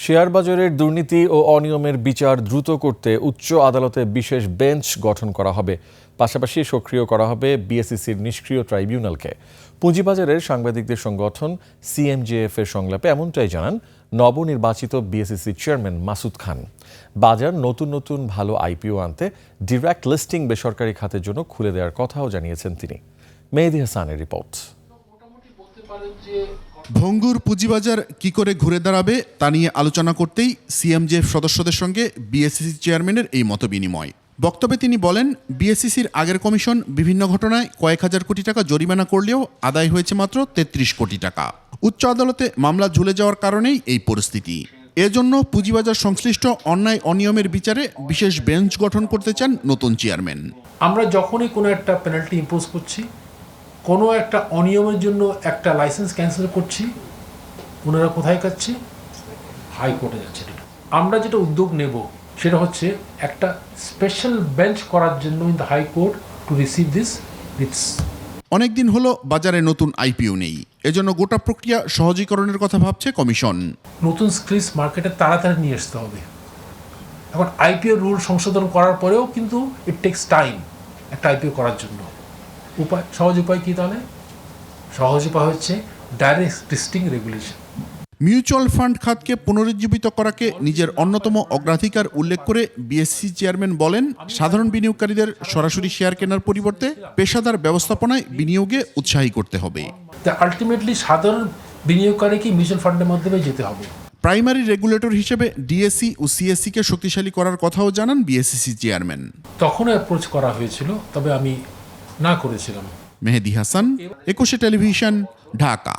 Share বাজারের দুর্নীতি ও অনিয়মের বিচার দ্রুত করতে উচ্চ আদালতে বিশেষ বেঞ্চ গঠন করা হবে। পাশাপাশি সক্রিয় করা হবে বিএসইসির নিষ্ক্রিয় ট্রাইব্যুনালকে। পুঁজিবাজারের সাংবাদিকদের সংগঠন সিএমজেএফ এর সংলাপে এমনটাই জানান নবনির্বাচিত বিএসইসি চেয়ারম্যান মাসুদ খান। বাজার নতুন নতুন ভালো আইপিও আনতে ডিরেক্ট লিস্টিং বেসরকারি খাতের জন্য খুলে দেওয়ার কথাও জানিয়েছেন তিনি। মেহেদী হাসানের রিপোর্ট। ভঙ্গুর পুঁজিবাজার কি করে ঘুরে দাঁড়াবে তা নিয়ে আলোচনা করতেই সিএমজেএফ সদস্যদের সঙ্গে বিএসইসি চেয়ারম্যানের এই মতবিনিময়। বক্তব্যে তিনি বলেন, বিএসইসির আগের কমিশন বিভিন্ন ঘটনায় কয়েক হাজার কোটি টাকা জরিমানা করলেও আদায় হয়েছে মাত্র ৩৩ কোটি টাকা। উচ্চ আদালতে মামলা ঝুলে যাওয়ার কারণেই এই পরিস্থিতি। এজন্য পুঁজিবাজার সংশ্লিষ্ট অন্যায় অনিয়মের বিচারে বিশেষ বেঞ্চ গঠন করতে চান নতুন চেয়ারম্যান। আমরা যখনই কোনো একটা পেনাল্টি ইম্পোজ করছি, কোনো একটা অনিয়মের জন্য একটা লাইসেন্স ক্যান্সেল করছি, ওনারা কোথায় যাচ্ছে? হাইকোর্টে যাচ্ছে। আমরা যেটা উদ্যোগ নেব সেটা হচ্ছে একটা স্পেশাল বেঞ্চ করার জন্য in the high court to receive this Ritz. অনেকদিন হলো বাজারে নতুন আইপিও নেই, এজন্য গোটা প্রক্রিয়া সহজীকরণের কথা ভাবছে কমিশন। নতুন স্কিলস মার্কেটে তাড়াতাড়ি নিয়ে আসতে হবে। এখন আইপিও রুল সংশোধন করার পরেও কিন্তু ইট টেক্স টাইম একটা আইপিও করার জন্য। সহজ উপায় কি তাহলে? সহজ উপায় হচ্ছে direct listing regulation. Mutual fund খাতকে পুনরুজ্জীবিত করাকে নিজের অন্যতম অগ্রাধিকার উল্লেখ করে বিএসসি চেয়ারম্যান বলেন, সাধারণ বিনিয়োগকারীদের সরাসরি শেয়ার কেনার পরিবর্তে পেশাদার ব্যবস্থাপনায় বিনিয়োগে উৎসাহী করতে হবে। আলটিমেটলি সাধারণ বিনিয়োগকারীকে মিউচুয়াল ফান্ডের মাধ্যমে যেতে হবে। প্রাইমারি রেগুলেটর হিসেবে ডিএসসি ও সিএসসি কে শক্তিশালী করার কথাও জানান বিএসসি চেয়ারম্যান। তখনও অ্যাপ্রোচ করা হয়েছিল, তবে আমি না করেছিলাম। মেহেদী হাসান, 21 টেলিভিশন, ঢাকা।